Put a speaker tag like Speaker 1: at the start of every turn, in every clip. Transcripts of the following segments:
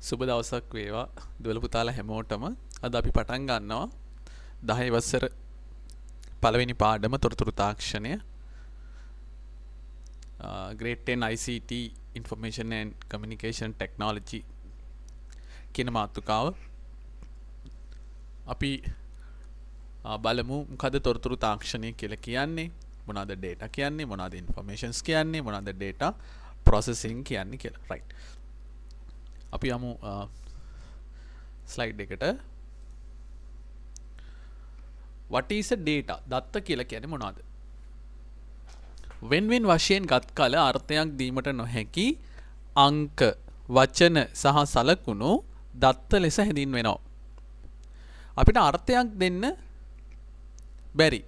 Speaker 1: සුබ දවසක් වේවා දුවල පුතාලා හැමෝටම. අද අපි පටන් ගන්නවා 10 වසර පළවෙනි පාඩම තොරතුරු තාක්ෂණය. Grade 10 ICT Information and Communication Technology කියන මාතෘකාව. අපි බලමු මොකද තොරතුරු තාක්ෂණය කියලා කියන්නේ, මොනවාද data කියන්නේ, මොනවාද informations කියන්නේ, මොනවාද data processing කියන්නේ කියලා. right. අපි යමු ස්ලයිඩ් එකට. what is a data? දත්ත කියලා කියන්නේ මොනවද? වෙන වශයෙන් ගත් කල අර්ථයක් දීමට නොහැකි අංක, වචන සහ සලකුණු දත්ත ලෙස හැඳින්වෙනවා. අපිට අර්ථයක් දෙන්න බැරි.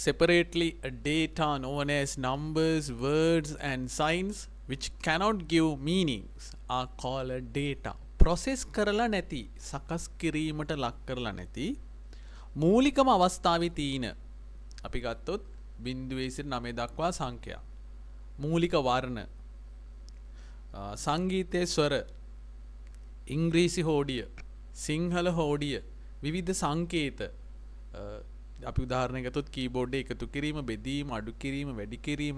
Speaker 1: Separately, a data known as numbers, words and signs which cannot give meanings are called data. Process කරලා නැති, සකස් කිරීමට ලක් කරලා නැති මූලිකම අවස්ථාවේ තියෙන, අපි ගත්තොත් 0 සිට 9 දක්වා සංඛ්‍යා, මූලික වර්ණ, සංගීතයේ ස්වර, ඉංග්‍රීසි හෝඩිය, සිංහල හෝඩිය, විවිධ සංකේත, අපි උදාහරණයක් ගත්තොත් කීබෝඩ් එක එකතු කිරීම, බෙදීම, අඩු කිරීම, වැඩි කිරීම,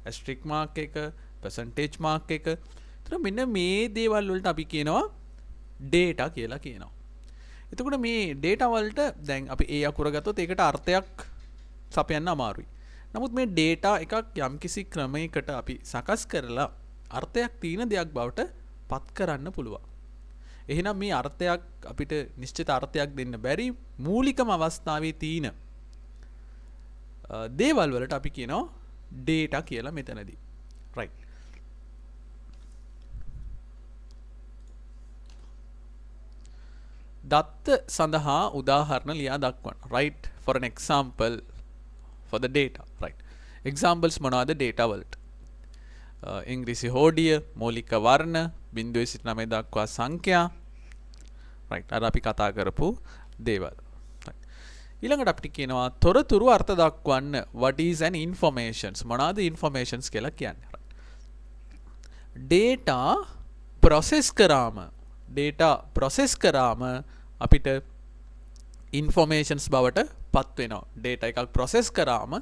Speaker 1: ඇස්ට්‍රික් මාක් එක, පර්සන්ටේජ් මාක් එක. ඒතර මෙන්න මේ දේවල් වලට අපි කියනවා data කියලා කියනවා. එතකොට මේ data වලට දැන් අපි ඒ අකුර ගත්තොත් ඒකට අර්ථයක් සපයන්න අමාරුයි. නමුත් මේ data එකක් යම්කිසි ක්‍රමයකට අපි සකස් කරලා අර්ථයක් තියෙන දෙයක් බවට පත් කරන්න පුළුවන්. එහෙනම් මේ අර්ථයක් අපිට නිශ්චිත අර්ථයක් දෙන්න බැරි මූලිකම අවස්ථාවේ තියෙන දේවල් වලට අපි කියනවා data කියලා මෙතනදී. right. දත්ත සඳහා උදාහරණ ලියා දක්වන්න. right. for an example for the data. right. examples මොනවාද data වලට? ඉංග්‍රීසි හෝඩිය, මූලික වර්ණ, 0 සිට 9 දක්වා සංඛ්‍යා. right. අර අපි කතා කරපු දේවල්. ඊළඟට අපිට කියනවා තොරතුරු අර්ථ දක්වන්න. what is an informations? මොනවාද informations කියලා කියන්නේ? data process කරාම අපිට informations බවට පත් වෙනවා. data එකක් process කරාම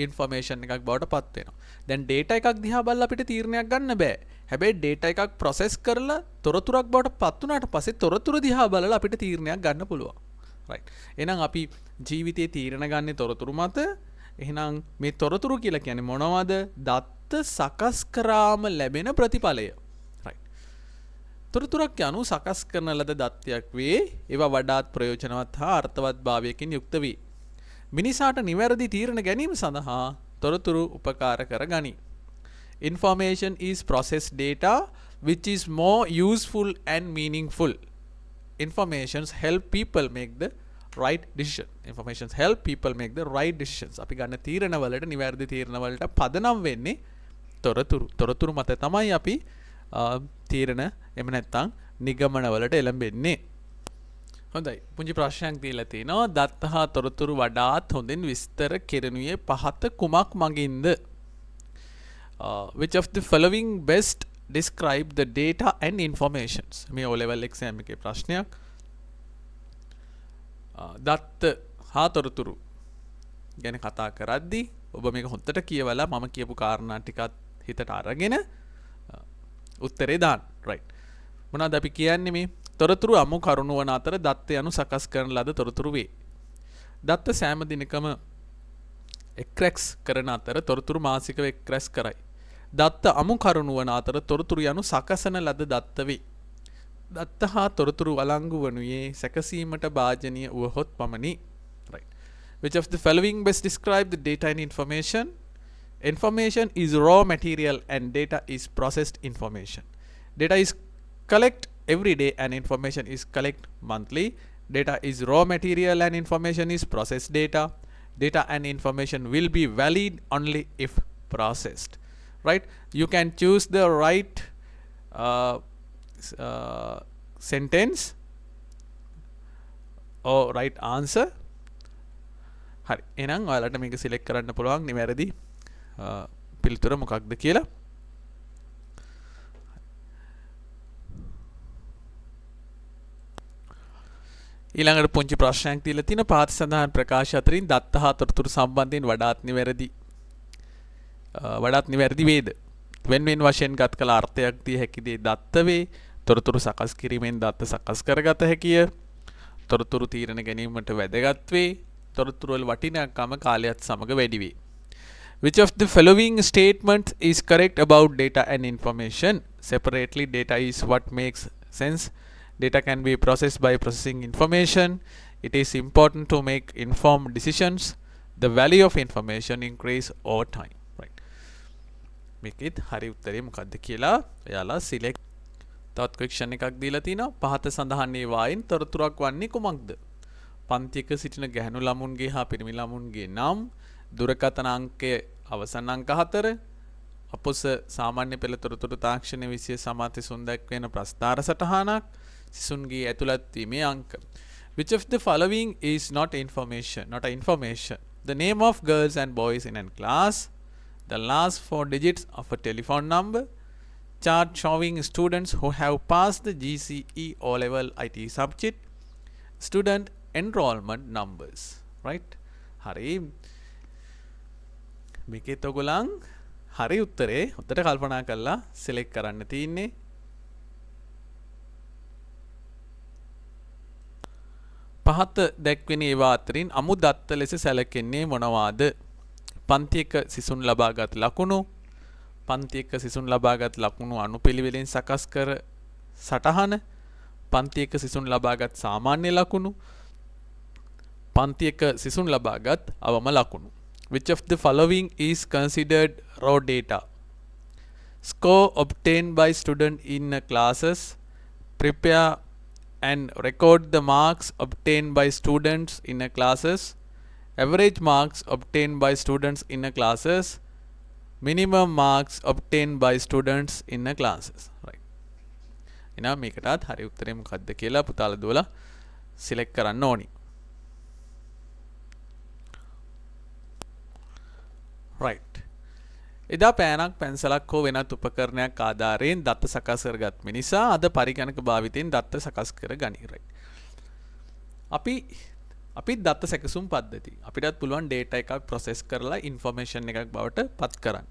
Speaker 1: information එකක් බවට පත් වෙනවා. දැන් data එකක් දිහා බලලා අපිට තීරණයක් ගන්න බෑ. හැබැයි data එකක් process කරලා තොරතුරක් බවට පත් වුණාට පස්සේ තොරතුරු දිහා බලලා අපිට තීරණයක් ගන්න පුළුවන්. right. එහෙනම් අපි ජීවිතයේ තීරණ ගන්න තොරතුරු මත. එහෙනම් මේ තොරතුරු කියලා කියන්නේ මොනවද? දත්ත සකස් කරාම ලැබෙන ප්‍රතිඵලය. right. තොරතුරක් යනු සකස් කරන ලද දත්තයක් වේ. ඒවා වඩාත් ප්‍රයෝජනවත් හා අර්ථවත් භාවයකින් යුක්ත වේ. මිනිසාට නිවැරදි තීරණ ගැනීම සඳහා තොරතුරු උපකාර කර ගනී. Information is processed data which is more useful and meaningful. Informations help people make the right decision. Informations help people make the right decisions. අපි ගන්න තීරණ වලට, නිවැරදි තීරණ වලට පදනම් වෙන්නේ තොරතුරු. තොරතුරු මත තමයි අපි තීරණ එහෙම නැත්නම් නිගමන වලට එළඹෙන්නේ. හොඳයි. පුංචි ප්‍රශ්නයක් දීලා තිනවා. දත්ත හා තොරතුරු වඩාත් හොඳින් විස්තර කෙරෙනුයේ පහත කුමක් මගින්ද? Which of the following best describe the data and informations? මේ O level exam එකේ ප්‍රශ්නයක්. දත්ත හා තොරතුරු ගැන කතා කරද්දී ඔබ මේක හොඳට කියවලා මම කියපු කාරණා ටිකත් හිතට අරගෙන උත්තරේ දාන්න. right. මොනවද අපි කියන්නේ මේ? තොරතුරු අමු කරුණු වන අතර දත්ත යනු සකස් කරන ලද තොරතුරු වේ. දත්ත සෑම දිනකම එක්රැක්ස් කරන අතර තොරතුරු මාසිකව එක්රැස් කරයි. දත්ත අමු කරුණු වන අතර තොරතුරු යනු සකසන ලද දත්ත වේ. දත්ත හා තොරතුරු වළංගු වනුයේ සැකසීමට භාජනීය වුවහොත් පමණි. right. Which of the following best describe the data and information? Information is raw material and data is processed information. Data is collect every day and information is collect monthly. Data is raw material and information is processed data. Data and information will be valid only if processed. right. You can choose the right sentence or right answer. හරි. එහෙනම් ඔයාලට මේක select කරන්න පුළුවන් නිවැරදි පිළිතුර මොකක්ද කියලා. ඊළඟට පුංචි ප්‍රශ්නයක් දීලා තියෙන පහත සඳහන් ප්‍රකාශ අතරින් දත්ත හා තොරතුරු සම්බන්ධයෙන් වඩාත් නිවැරදි වේද? වෙන වශයෙන් ගත් කළ අර්ථයක් දිය හැකි දේ දත්ත වේ. තොරතුරු සකස් කිරීමෙන් දත්ත සකස් කරගත හැකිය. තොරතුරු තීරණ ගැනීමට වැදගත් වේ. තොරතුරු වල වටිනාකම කාලයත් සමග වැඩි වේ. Which of the following statements is correct about data and information? Separately, data is what makes sense. Data can be processed by processing information. It is important to make informed decisions. The value of information increase over time. Right. මේකෙත් හරි උත්තරේ මොකක්ද කියලා ඔයාලා select. තවත් question එකක් දීලා තිනවා. පහත සඳහන් වේවායින් තොරතුරක් වන්නේ කුමක්ද? පන්තියක සිටින ගැහැණු ළමුන්ගේ හා පිරිමි ළමුන්ගේ නම්, දුරකථන අංකය අවසන් අංක 4, අපොස සාමාන්‍ය පෙළ තොරතුරු තාක්ෂණ විෂය සමාති සුන්දක් වෙන ප්‍රස්ථාර සටහනක්, සිසුන්ගේ ඇතුළත් වීමේ අංක. Which of the following is not information? Not a information. The name of girls and boys in a class, the last 4 digits of a telephone number, chart showing students who have passed the GCE O-level IT subject, student enrollment numbers. Right? හරි. මේකෙත් ඔයගොල්ලන් හරි උත්තරේ උත්තර කල්පනා කරලා select කරන්න තියෙන්නේ. පහත දැක්වෙන ඒවා අතරින් අමු දත්ත ලෙස සැලකෙන්නේ මොනවාද? පන්තියක සිසුන් ලබාගත් ලකුණු, පන්තියක සිසුන් ලබාගත් ලකුණු අනුපිළිවෙලින් සකස් කර සටහන, පන්තියක සිසුන් ලබාගත් සාමාන්‍ය ලකුණු, පන්තියක සිසුන් ලබාගත් අවම ලකුණු. Which of the following is considered raw data? Score obtained by student in classes, prepare and record the marks obtained by students in classes, average marks obtained by students in classes, minimum marks obtained by students in classes. Right. එහෙනම් මේකටත් හරි උත්තරේ මොකක්ද කියලා පුතාලා දුවලා select කරන්න ඕනි. Right. එදා පෑනක් පැන්සලක් හෝ වෙනත් උපකරණයක් ආධාරයෙන් දත්ත සකස් කරගත් මිනිසා අද පරිගණක භාවිතයෙන් දත්ත සකස් කර ගනී. Right. අපි දත්ත සැකසුම් පද්ධති. අපිටත් පුළුවන් data එකක් process කරලා information එකක් බවට පත් කරන්න.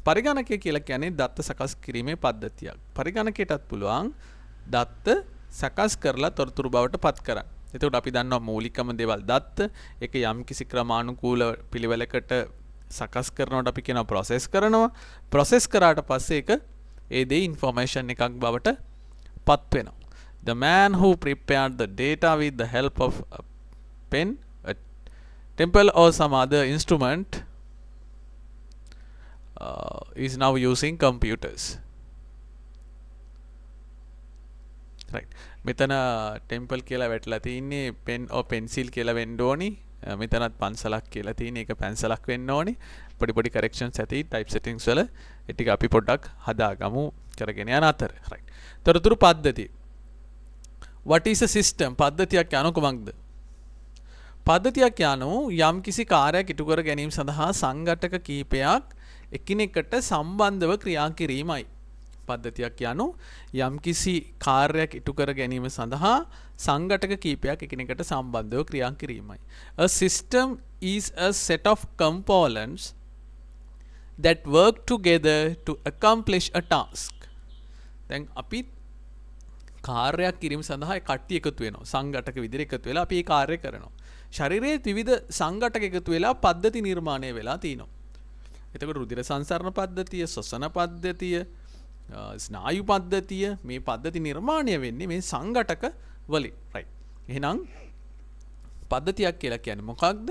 Speaker 1: පරිගණකය කියලා කියන්නේ දත්ත සකස් කිරීමේ පද්ධතියක්. පරිගණකයටත් පුළුවන් දත්ත සකස් කරලා තොරතුරු බවට පත් කරන්න. එතකොට අපි දන්නවා මූලිකම දේවල් දත්ත. ඒක යම් කිසි ක්‍රමානුකූල පිළිවෙලකට සකස් කරනකොට අපි කියනවා process කරනවා. process කරාට පස්සේ ඒක ඒ දේ information එකක් බවට පත් වෙනවා. The man who prepared the data with the help of a pen, a temple or some other instrument is now using computers. Right. මෙතන temple කියලා වැටලා තින්නේ pen or pencil කියලා වෙන්න ඕනි. මෙතනත් පන්සලක් කියලා තියෙන එක පැන්සලක් වෙන්න ඕනේ. පොඩි corrections ඇති type settings වල ඒ ටික අපි පොඩ්ඩක් හදාගමු කරගෙන යන අතර. right. තොරතුරු පද්ධතිය. What is a system? පද්ධතියක් යනු කුමක්ද? පද්ධතියක් යනු යම් කිසි කාර්යයක් ඉටු කර ගැනීම සඳහා සංඝටක කීපයක් එකිනෙකට සම්බන්ධව ක්‍රියා කිරීමයි. පද්ධතියක් යනු යම් කිසි කාර්යයක් ඉටු කර ගැනීම සඳහා සංඝටක කීපයක් එකිනෙකට සම්බන්ධව ක්‍රියා කිරීමයි. A system is a set of components that work together to accomplish a task. දැන් අපි කාර්යයක් කිරීම සඳහා කට්ටිය එකතු වෙනවා. සංඝටක විදිහට එකතු වෙලා අපි මේ කාර්යය කරනවා. ශරීරයේ විවිධ සංඝටක එකතු වෙලා පද්ධති නිර්මාණය වෙලා තිනවා. එතකොට රුධිර සංසරණ පද්ධතිය, ශ්වසන පද්ධතිය, ස්නායු පද්ධතිය මේ පද්ධති නිර්මාණය වෙන්නේ මේ සංඝටක වලින්. right. එහෙනම් පද්ධතියක් කියලා කියන්නේ මොකක්ද?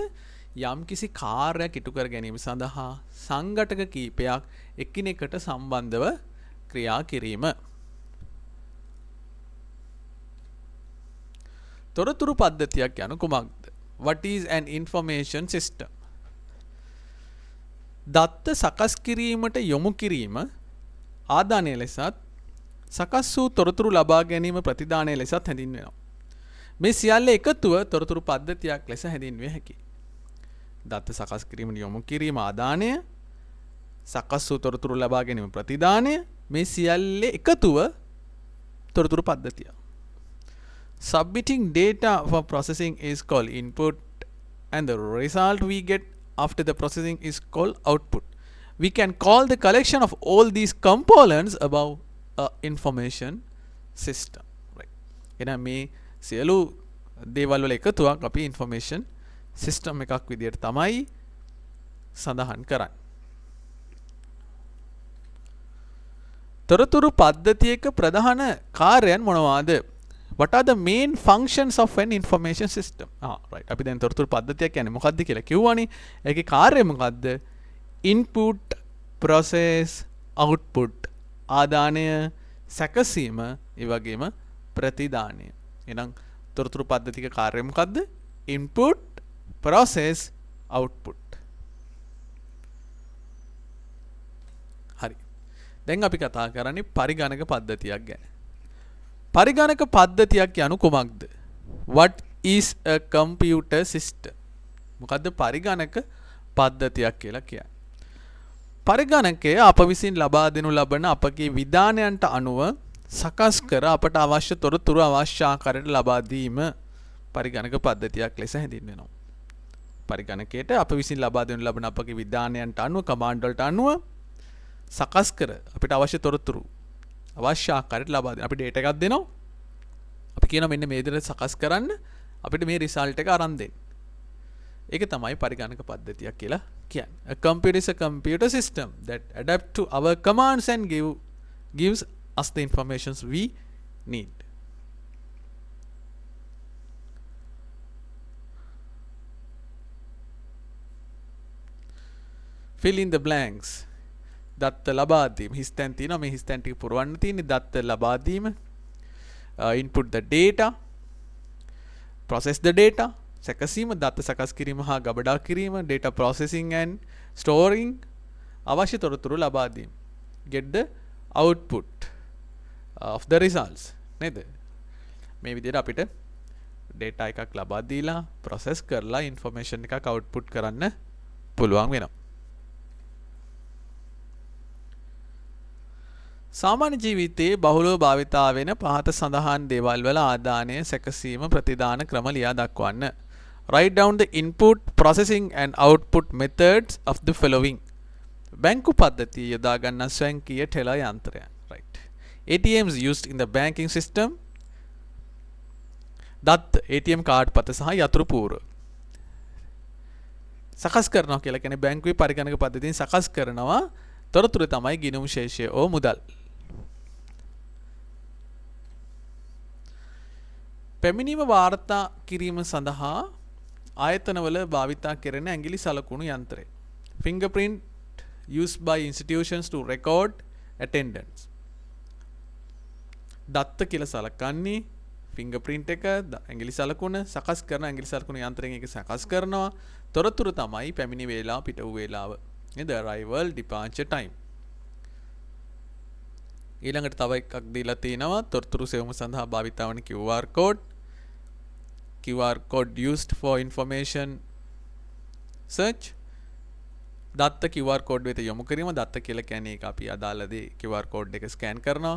Speaker 1: යම් කිසි කාර්යයක් ඉටු කර ගැනීම සඳහා සංඝටක කීපයක් එකිනෙකට සම්බන්ධව ක්‍රියා කිරීම. තොරතුරු පද්ධතියක් යනු කුමක්ද? What is an information system? දත්ත සකස් කිරීමට යොමු කිරීම ආදානය ලෙසත් සකස් වූ තොරතුරු ලබා ගැනීම ප්‍රතිදානය ලෙසත් හැඳින්වෙනවා. මේ සියල්ල එකතුව තොරතුරු පද්ධතියක් ලෙස හැඳින්විය හැකියි. දත්ත සකස් කිරීමට යොමු කිරීම ආදානය, සකස් වූ තොරතුරු ලබා ගැනීම ප්‍රතිදානය, මේ සියල්ල එකතුව තොරතුරු පද්ධතිය. submitting data for processing is called input, and the result we get after the processing is called output. We can call the collection of all these components above a information system, right? එහෙනම් මේ සියලු දේවල් වල එකතුවක් අපි information system එකක් විදියට තමයි සඳහන් කරන්නේ. තොරතුරු පද්ධතියක ප්‍රධාන කාර්යයන් මොනවාද? What are the main functions of an information system? Right. අපි දැන් තොරතුරු පද්ධතියක් කියන්නේ මොකක්ද කියලා කිව්වනේ. ඒකේ කාර්යය මොකක්ද? Input, process, output. ආදානය, සැකසීම, ඒ වගේම ප්‍රතිදානය. එහෙනම් තොරතුරු පද්ධතියක කාර්යය මොකක්ද? Input, process, output. හරි. දැන් අපි කතා කරන්නේ පරිගණක පද්ධතියක් ගැන. පරිගණක පද්ධතියක් යනු කුමක්ද? What is a computer system? මොකද්ද පරිගණක පද්ධතියක් කියලා කියන්නේ? පරිගණකය අප විසින් ලබා දෙනු ලබන අපගේ විධානයන්ට අනුව සකස් කර අපට අවශ්‍ය තොරතුරු අවශ්‍ය ආකාරයට ලබා දීම පරිගණක පද්ධතියක් ලෙස හැඳින්වෙනවා. පරිගණකයට අප විසින් ලබා දෙනු ලබන අපගේ විධානයන්ට අනුව කමාන්ඩ් වලට අනුව සකස් කර අපිට අවශ්‍ය තොරතුරු අවශ්‍ය ආකාරයට ලබා දෙනවා. අපි ඩේටා එකක් දෙනවා. අපි කියනවා මෙන්න මේ විදිහට සකස් කරන්න අපිට මේ රිසල්ට් එක අරන් දෙන්න. ඒක තමයි පරිගණක පද්ධතියක් කියලා කියන්නේ. A computer is a computer system that adapt to our commands and gives us the informations we need. Fill in the blanks. දත්ත ලබා දීම. හිස්තැන් තියෙනවා. මේ හිස්තැන් ටික පුරවන්න තියෙන්නේ. දත්ත ලබා දීම. Input the data. Process the data. සැකසීම, දත්ත සකස් කිරීම හා ගබඩා කිරීම. Data processing and storing. අවශ්‍ය තොරතුරු ලබා දීම. Get the output of the results. නේද? මේ විදිහට අපිට data එකක් ලබා දීලා process කරලා information එකක් output කරන්න පුළුවන් වෙනවා. සාමාන්‍ය ජීවිතයේ බහුලව භාවිතා වෙන පහත සඳහන් දේවල් වල ආදානය, සැකසීම, ප්‍රතිදාන ක්‍රම ලියා දක්වන්න. Write down the input, processing and output methods of the following. බැංකු පද්ධතිය යොදා ගන්නා ස්වයංක්‍රීය ටෙලර් යන්ත්‍රය. Right. ATMs used in the banking system. දත්ත ATM කාඩ් පත සහ යතුරු පූර්ව. සකස් කරනවා කියලා කියන්නේ බැංකුවේ පරිගණක පද්ධතියෙන් සකස් කරනවා තොරතුරු තමයි ගිණුම් ශේෂය ඕ මුදල්. පැමිණීම වාර්තා කිරීම සඳහා ආයතනවල භාවිතා කෙරෙන ඇඟිලි සලකුණු යන්ත්‍රය. Fingerprint used by institutions to record attendance. දත්ත කියලා සලකන්නේ fingerprint එක ඇඟිලි සලකුණ සකස් කරන ඇඟිලි සලකුණු යන්ත්‍රයෙන් ඒක සකස් කරනවා. තොරතුරු තමයි පැමිණි වේලාව, පිට වූ වේලාව. නේද? Arrival, departure time. ඊළඟට තව එකක් දීලා තිනවා තොරතුරු සෙවීම සඳහා භාවිතා වන QR code. QR code used for information search. දත්ත QR code වෙත යොමු කිරීම. දත්ත කියලා කියන්නේ ඒක අපි අදාළ දේ QR code එක ස්කෑන් කරනවා,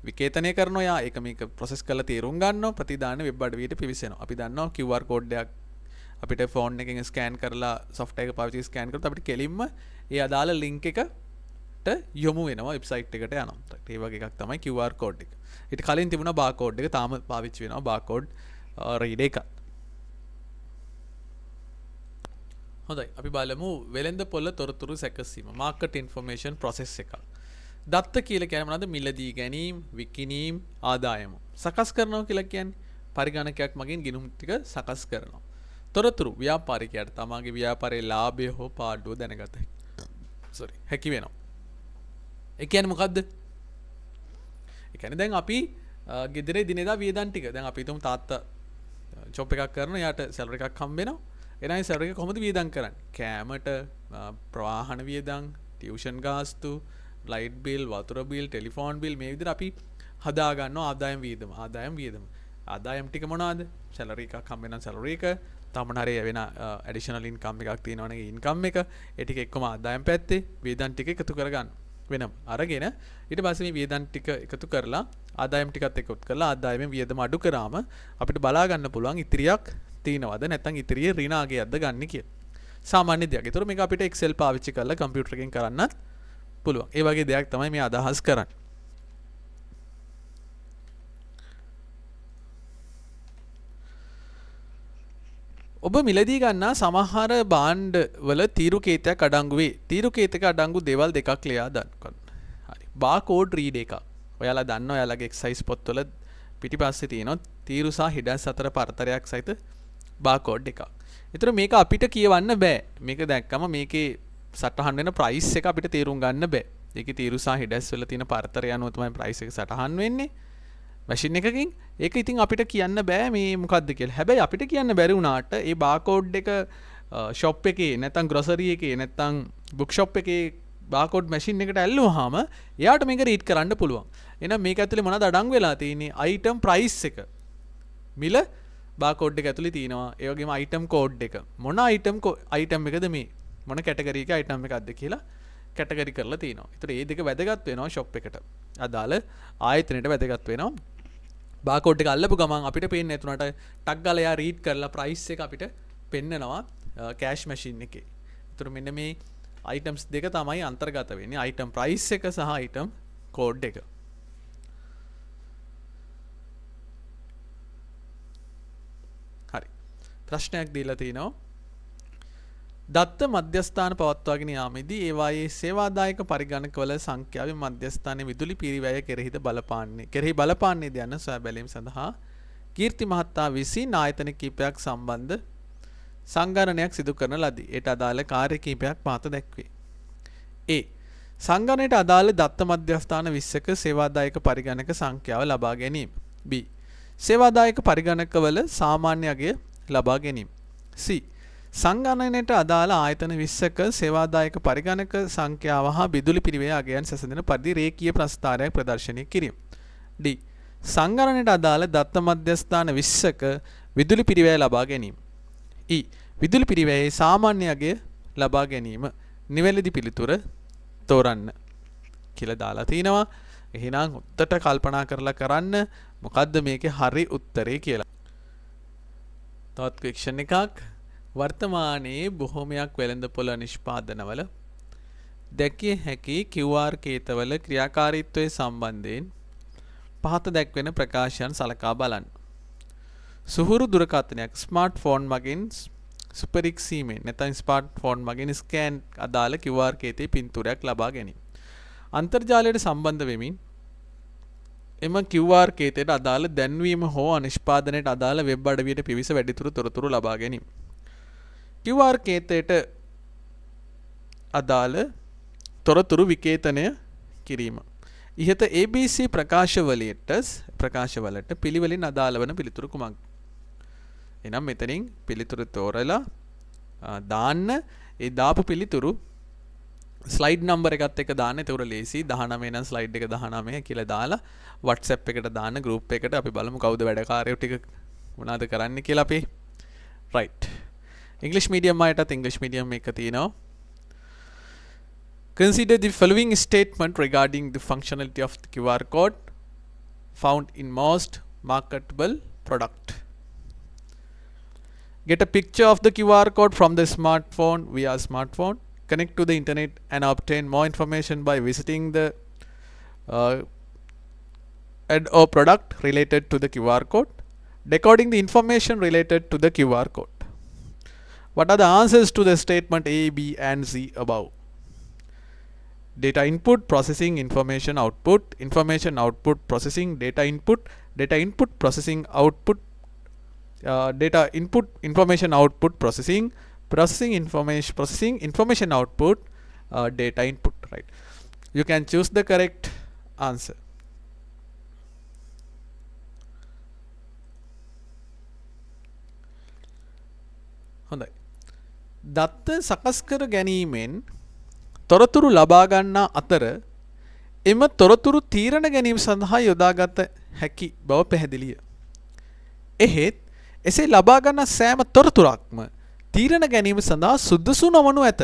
Speaker 1: විකේතනය කරනවා, යා ඒක මේක process කරලා තේරුම් ගන්නවා, ප්‍රතිදාන වෙබ් අඩවියට පිවිසෙනවා. අපි දන්නවා QR code එකක් අපිට ෆෝන් එකෙන් ස්කෑන් කරලා software එක පාවිච්චි ස්කෑන් කරලා අපිට කෙලින්ම ඒ අදාළ link එකට යොමු වෙනවා, වෙබ්සයිට් එකට යනවා. ඒ වගේ එකක් තමයි QR code එක. ඊට කලින් තිබුණා barcode එක, තාම පාවිච්චි වෙනවා barcode reader එක. හොඳයි, අපි බලමු වෙළඳ පොළ තොරතුරු සැකසීම, market information process එක. දත්ත කියලා කියන්නේ මොනවද? මිලදී ගැනීම, විකිණීම, ආදායම. සකස් කරනවා කියලා කියන්නේ පරිගණකයක් මගින් ගිණුම් ටික සකස් කරනවා. තොරතුරු ව්‍යාපාරිකයාට තමාගේ ව්‍යාපාරයේ ලාභය හෝ පාඩුව දැනගත හැකි වෙනවා. ඒ කියන්නේ මොකද්ද? ඒ කියන්නේ දැන් අපි ගෙදර දිනෙදා වියදම් ටික දැන් අපි හිතමු තාත්තා ජොබ් එකක් කරනවා, එයාට සැලරි එකක් හම්බ වෙනවා. එහෙනම් ඒ සැලරි එක කොහොමද වියදම් කරන්නේ? කෑමට, ප්‍රවාහන වියදම්, ටියුෂන් ගාස්තු, ලයිට් බිල්, වතුර බිල්, ටෙලිෆෝන් බිල්, මේ විදිහට අපි හදා ගන්නවා ආදායම් වියදම. ආදායම් ටික මොනවාද? සැලරි එකක් හම්බ වෙනවා, සැලරි එක තමන හරි වෙන ඇඩිෂනල් ඉන්කම් එකක් තියෙනවනේ, ඉන්කම් එක ඒ ටික එක්කම ආදායම් පැත්තේ වියදම් ටික එකතු කරගන්න. වෙනම අරගෙන ඊට පස්සේ මේ වියදම් ටික එකතු කරලා ආදායම් ටිකත් එකතු කරලා ආදායමෙන් වියදම අඩු කරාම අපිට බලා ගන්න පුළුවන් ඉතිරියක් තියෙනවද නැත්නම් ඉතිරිය ඍණාගයක්ද ගන්න කියලා. සාමාන්‍ය දෙයක්. ඒතර මේක අපිට Excel පාවිච්චි කරලා කම්පියුටර් එකෙන් කරන්නත් පුළුවන්. ඒ වගේ දෙයක් තමයි මේ අදහස් කරන්නේ. ඔබ මිලදී ගන්නා සමහර බාණ්ඩ වල තීරු කේතයක් අඩංගු වේ. තීරු කේතක අඩංගු දේවල් දෙකක් ලියා දක්වන්න. හරි. බාකෝඩ් රීඩ් එකක්. ඔයාලා දන්නවා ඔයාලගේ එක්සයිස් පොත්වල පිටිපස්සේ තියෙනවා තීරු සහ හිඩස් අතර පරතරයක් සහිත බාකෝඩ් එකක්. ඒතර මේක අපිට කියවන්න බෑ. මේක දැක්කම මේකේ සටහන් වෙන ප්‍රයිස් එක අපිට තේරුම් ගන්න බෑ. ඒකේ තීරු සහ හිඩස් වල තියෙන පරතරය අනුව තමයි ප්‍රයිස් එක සටහන් වෙන්නේ. මැෂින් එකකින් ඒක ඉතින් අපිට කියන්න බෑ මේ මොකක්ද කියලා. හැබැයි අපිට කියන්න බැරි වුණාට ඒ බාකෝඩ් එක ෂොප් එකේ නැත්නම් ග්‍රොසරි එකේ නැත්නම් බුක් ෂොප් එකේ බාකෝඩ් මැෂින් එකට ඇල්ලුවාම එයාට මේක රීඩ් කරන්න පුළුවන්. එහෙනම් මේක ඇතුලේ මොනවද අඩංගු වෙලා තියෙන්නේ? අයිටම් ප්‍රයිස් එක. මිල බාකෝඩ් එක ඇතුලේ තියෙනවා. ඒ වගේම අයිටම් කෝඩ් එක. මොන අයිටම් එකද මේ? මොන කැටගරි එකේ අයිටම් එකක්ද කියලා කැටගරි කරලා තියෙනවා. ඒතර මේ දෙක වැදගත් වෙනවා ෂොප් එකට. අදාළ ආයතනයට වැදගත් වෙනවා. බාකෝඩ් එක අල්ලපු ගමන් අපිට පේන්නේ නැතුණට ටක් ගාලා එයා රීඩ් කරලා ප්‍රයිස් එක අපිට පෙන්නනවා කෑෂ් මැෂින් එකේ. ඒතර මෙන්න මේ අයිටම්ස් දෙක තමයි අන්තර්ගත වෙන්නේ. අයිටම් ප්‍රයිස් එක සහ අයිටම් කෝඩ් එක. හරි. ප්‍රශ්නයක් දීලා තිනවා. දත්ත මධ්‍යස්ථාන පවත්වාගෙන යාමේදී ඒවායේ සේවාදායක පරිගණකවල සංඛ්‍යාවේ මධ්‍යස්ථානයේ විදුලි පිරිවැය කෙරෙහිද බලපාන්නේද යන සොයා බැලීම සඳහා කීර්ති මහතා විසින් ආයතන කීපයක් සම්බන්ධ සංගණනයක් සිදු කරන ලදී. ඒට අදාළ කාර්ය කීපයක් මත දැක්වේ. A. සංගණනයට අදාළ දත්ත මධ්‍යස්ථාන 20ක සේවාදායක පරිගණක සංඛ්‍යාව ලබා ගැනීම. B. සේවාදායක පරිගණකවල සාමාන්‍ය අගය ලබා ගැනීම. C. සංගණනයට අදාළ ආයතන 20ක සේවාදායක පරිගණක සංඛ්‍යාව හා විදුලි පිරිවැය අගයන් සැසඳෙන පරිදි රේඛීය ප්‍රස්ථාරයක් ප්‍රදර්ශනය කිරීම. D. සංගණනයට අදාළ දත්ත මධ්‍යස්ථාන 20ක විදුලි පිරිවැය ලබා ගැනීම. E. විදුලි පිරිවැයේ සාමාන්‍ය අගය ලබා ගැනීම. නිවැරදි පිළිතුර තෝරන්න කියලා දාලා තිනවා. එහෙනම් උත්තර කල්පනා කරලා කරන්න මොකද්ද මේකේ හරි උත්තරේ කියලා. තවත් ක්වෙස්චන් එකක්. වර්තමානයේ බොහෝමයක් වෙළඳපොළ නිෂ්පාදනවල දැකිය හැකි QR කේතවල ක්‍රියාකාරීත්වය සම්බන්ධයෙන් පහත දැක්වෙන ප්‍රකාශයන් සලකා බලන්න. සුහුරු දුරකථනයක් ස්මාර්ට්ෆෝන් මගින් සුපරික්සීමෙන් නැත්නම් ස්මාර්ට්ෆෝන් මගින් ස්කෑන් අදාළ QR කේතේ පින්තූරයක් ලබා ගැනීම. අන්තර්ජාලයට සම්බන්ධ වෙමින් එම QR කේතයට අදාළ දැන්වීම හෝ නිෂ්පාදනයට අදාළ වෙබ් අඩවියට පිවිස වැඩිදුර තොරතුරු ලබා ගැනීම. QR කේතයට අදාළ තොරතුරු විකේතනය කිරීම. ඉහත ABC ප්‍රකාශවලට පිළිවෙලින් අදාළ වන පිළිතුරු කුමක්ද? එහෙනම් මෙතනින් පිළිතුරු තෝරලා දාන්න. ඒ දාපු පිළිතුරු ස්ලයිඩ් නම්බර් එකත් එක්ක දාන්න. ඒක උර ලේසි. 19 නම් ස්ලයිඩ් එක 19 කියලා දාලා WhatsApp එකට දාන්න group එකට. අපි බලමු කවුද වැඩකාරයෝ ටික මොනවද කරන්න කියලා අපි. right. English medium අයටත් English medium එක තියෙනවා. Consider the following statement regarding the functionality of the QR code found in most marketable product. Get a picture of the QR code from the smartphone via smartphone. Connect to the internet and obtain more information by visiting the ad or product related to the QR code. Decoding the information related to the QR code. What are the answers to the statement A, B and C above? Data input, processing, information output, processing, data input, processing, output, data input, information output, processing, information output, data input, right? You can choose the correct answer. හොඳයි. දත්ත සකස් කර ගැනීමෙන් තොරතුරු ලබා ගන්නා අතර එම තොරතුරු තීරණ ගැනීම සඳහා යොදාගත හැකි බව පැහැදිලිය. එහෙත් එසේ ලබා ගන්නා සෑම තොරතුරක්ම තීරණ ගැනීම සඳහා සුදුසු නොවනු ඇත.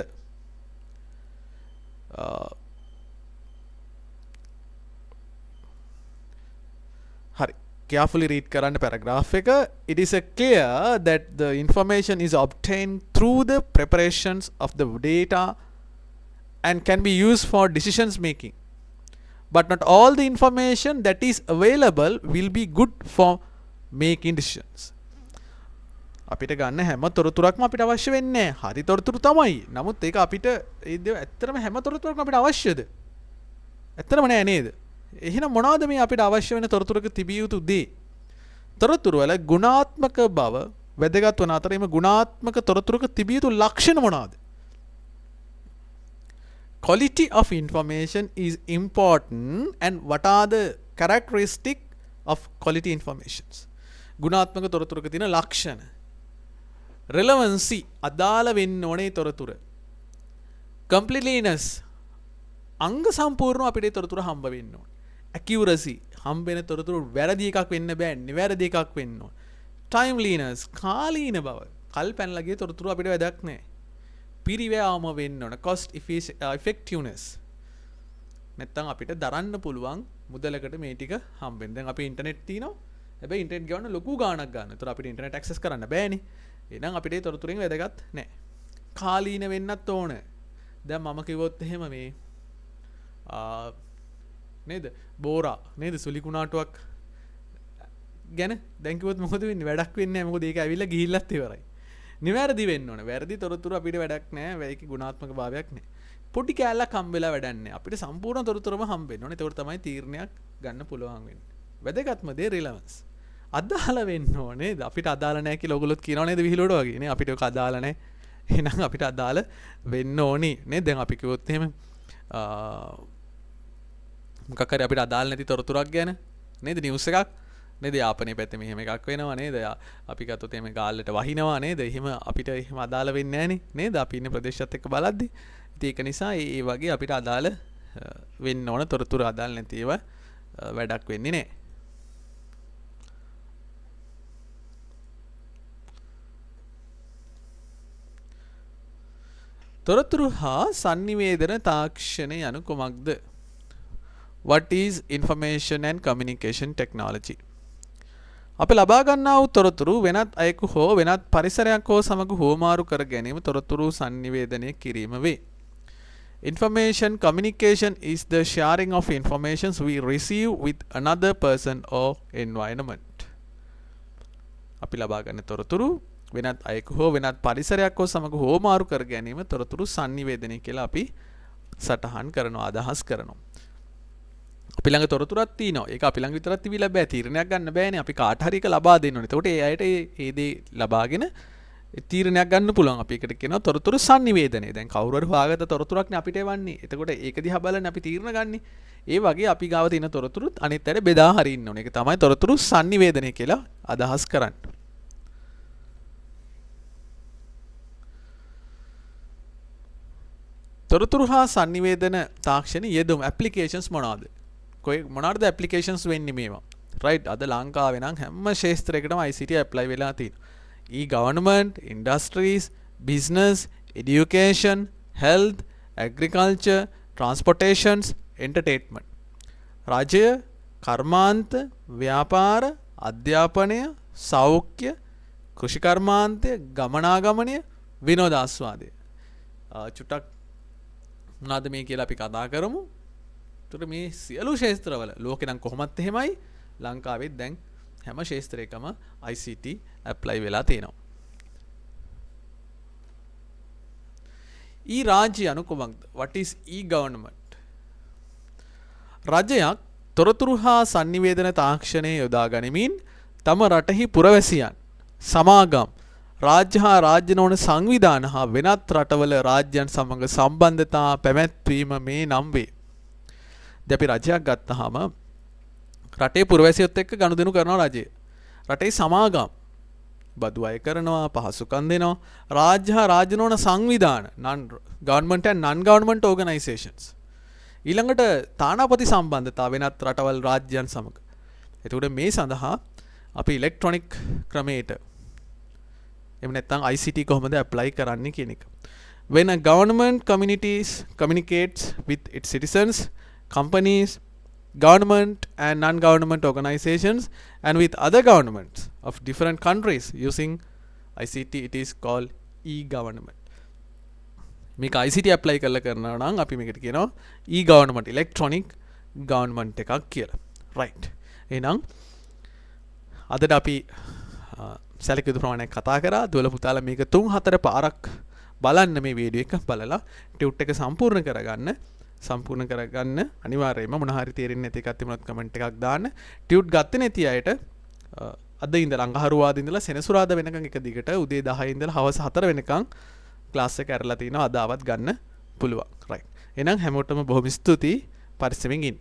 Speaker 1: carefully read කරන්න paragraph එක. It is clear that the information is obtained through the preparations of the data and can be used for decisions making. But not all the information that is available will be good for making decisions. අපිට ගන්න හැම තොරතුරක්ම අපිට අවශ්‍ය වෙන්නේ නැහැ. හරි තොරතුරු තමයි. නමුත් ඒක අපිට ඒ දේ ඇත්තටම හැම තොරතුරක්ම අපිට අවශ්‍යද? ඇත්තටම නෑ නේද? එහෙනම් මොනවද මේ අපිට අවශ්‍ය වෙන තොරතුරක තිබිය යුතු දේ? තොරතුරු වල ගුණාත්මක බව වැදගත් වන අතර එම ගුණාත්මක තොරතුරක තිබිය යුතු ලක්ෂණ මොනවාද? Quality of information is important, and what are the characteristics of quality informations? ගුණාත්මක තොරතුරක තියෙන ලක්ෂණ. Relevancy අදාළ වෙන්න ඕනේ තොරතුර. Completeness අංග සම්පූර්ණව අපිට තොරතුර හම්බ වෙන්න ඕනේ. Accuracy හම්බෙන තොරතුරු වැරදි එකක් වෙන්න බෑ, නිවැරදි එකක් වෙන්න ඕනේ. Timeliness කාලීන බව. කල් පැනලා ගිය තොරතුරු අපිට වැදගත් නෑ. පිරිවැයාම වෙන්න ඕන. Cost effectiveness නැත්තම් අපිට දරන්න පුළුවන් මුදලකට මේ ටික හම්බෙන්න. දැන් අපි ඉන්ටර්නෙට් තියෙනවා. හැබැයි ඉන්ටර්නෙට් ගවන්න ලොකු ගාණක් ගන්න. ඒතර අපිට ඉන්ටර්නෙට් ඇක්සස් කරන්න බෑනේ. එහෙනම් අපිට ඒ තොරතුරෙන් වැදගත් නෑ. කාලීන වෙන්නත් ඕන. දැන් මම කිව්වොත් එහෙම මේ නේද? බෝරා නේද? සුලි කුණාටුවක් ගැන දැන් කිව්වොත් මොකද වෙන්නේ? වැඩක් වෙන්නේ නැහැ. මොකද ඒක ඇවිල්ලා ගිහිල්ලත් ඉවරයි. නිවැරදි වෙන්න ඕන. වැරදි තොරතුරු අපිට වැඩක් නැහැ. ඒකේ ගුණාත්මක භාවයක් නැහැ. පොඩි කෑල්ලක් හම්බෙලා වැඩක් නැහැ. අපිට සම්පූර්ණ තොරතුරම හම්බෙන්න ඕනේ. ඒකට තමයි තීරණයක් ගන්න පුළුවන් වෙන්නේ. වැදගත්ම දේ රිලෙවන්ස්. අදාළ වෙන්න ඕනේ. අපිට අදාළ නැහැ කියලා ඔයගොල්ලොත් කියනවා නේද විහිළුවට වගේ නේ. අපිට ඒක අදාළ නැහැ. එහෙනම් අපිට අදාළ වෙන්න ඕනේ නේද? දැන් අපි කිව්වොත් එහෙම මොකක් හරි අපිට අදාළ නැති තොරතුරක් ගැන නේද නිවුස් එකක් නේද යාපනයේ පැත්තේ මෙහෙම එකක් වෙනවා නේද අපි ගත්තොත් එහෙම ගාල්ලට වහිනවා නේද එහෙම අපිට එහෙම අදාළ වෙන්නේ නැහනේ නේද අපි ඉන්න ප්‍රදේශයත් එක්ක බලද්දි ඉතින් ඒක නිසා ඒ වගේ අපිට අදාළ වෙන්න ඕන තොරතුරු අදාළ නැති ඒවා වැඩක් වෙන්නේ නැහැ තොරතුරු හා sannivedana තාක්ෂණය යනු කුමක්ද What is information and communication technology? අපි ලබා ගන්නා වූ තොරතුරු වෙනත් අයෙකු හෝ වෙනත් පරිසරයක් හෝ සමග හෝමාරු කර ගැනීම තොරතුරු sannivedanaya කිරීම වේ. Information communication is the sharing of information we receive with another person or environment. අපි ලබා ගන්න තොරතුරු වෙනත් අයෙකු හෝ වෙනත් පරිසරයක් හෝ සමග හෝමාරු කර ගැනීම තොරතුරු sannivedanaya කියලා අපි සටහන් කරනවා අදහස් කරනවා. අපි ළඟ තොරතුරක් තියෙනවා. ඒක අපි ළඟ විතරක් තිබිලා බෑ. තීරණයක් ගන්න බෑනේ. අපි කාට හරි එක ලබා දෙන්න ඕනේ. එතකොට ඒ අයට ඒ දේ ලබාගෙන තීරණයක් ගන්න පුළුවන්. අපි ඒකට කියනවා තොරතුරු sannivedanaya. දැන් කවුරු හරි හොයාගත්ත තොරතුරක්නේ අපිට එවන්නේ. එතකොට ඒක දිහා බලන්න අපි තීරණ ගන්නෙ. ඒ වගේ අපි ගාව තියෙන තොරතුරුත් අනිත් අයට බෙදා හරින්න ඕනේ. ඒක තමයි තොරතුරු sannivedanaya කියලා අදහස් කරන්නේ. තොරතුරු හා sannivedana තාක්ෂණ යෙදුම් ඇප්ලිකේෂන්ස් මොනවාද? මොනවාද ඇප්ලිකේෂන්ස් වෙන්නේ මේවා? රයිට් අද ලංකාවේ නම් හැම ක්ෂේත්‍රයකටම ICT ඇප්ලයි වෙලා තියෙනවා. E-government, industries, business, education, health, agriculture, transportations, entertainment. රාජ්‍ය, කර්මාන්ත, ව්‍යාපාර, අධ්‍යාපනය, සෞඛ්‍ය, කෘෂි කර්මාන්තය, ගමනාගමනය, විනෝදාස්වාදය. චුට්ටක් මොනවාද මේ කියලා අපි කතා කරමු. ඒතර මේ සියලු ක්ෂේත්‍රවල ලෝකේ නම් කොහොමත් එහෙමයි ලංකාවෙත් දැන් හැම ක්ෂේත්‍රයකම ICT ඇප්ලයි වෙලා තියෙනවා. රාජ්‍ය අනු කුමක්ද? What is e-government? රජයක් තොරතුරු හා sannivedana තාක්ෂණය යොදා ගනිමින් තම රටෙහි පුරවැසියන් සමාගම් රාජ්‍ය හා රාජ්‍ය නොවන සංවිධාන හා වෙනත් රටවල රාජ්‍යයන් සමග සම්බන්ධතා පැවැත්වීම මේ නම් වේ. දැන් අපි රජයක් ගත්තාම රටේ පුරවැසියොත් එක්ක ගනුදෙනු කරනවා රජය. රටේ සමාගම් බදු අය කරනවා, පහසුකම් දෙනවා. රාජ්‍ය හා රාජ්‍ය නොවන සංවිධාන non government and non government organizations. ඊළඟට තානාපති සම්බන්ධතා වෙනත් රටවල් රාජ්‍යයන් සමග. එතකොට මේ සඳහා අපි ඉලෙක්ට්‍රොනික ක්‍රමයට එහෙම නැත්නම් ICT කොහොමද apply කරන්නේ කියන එක. When a government communities communicates with its citizens, companies, government and non-government organizations and with other governments of different countries using ICT. It is called e-government. මේක ICT apply කරලා කරනවා නම් අපි මේකට කියනවා e-government, electronic government එකක් කියලා. right. එහෙනම් අදට අපි සැලකිය යුතු ප්‍රමාණයක් කතා කරා. දුවල පුතාලා මේක 3-4 පාරක් බලන්න මේ වීඩියෝ එක බලලා ටියුට් එක සම්පූර්ණ කරගන්න අනිවාර්යයෙන්ම මොන හරි තේරෙන්නේ නැති එකක් තිබුණොත් කමෙන්ට් එකක් දාන්න. ටියුට් ගත්තේ නැති අයට අද ඉඳලා අඟහරුවාදා ඉඳලා සෙනසුරාදා වෙනකන් එක දිගට උදේ 10 ඉඳලා හවස 4 වෙනකන් ක්ලාස් එක ඇරලා තිනවා. අද ආවත් ගන්න පුළුවන්. right. එහෙනම් හැමෝටම බොහොම ස්තුතියි. පරිස්සමෙන් ඉන්න.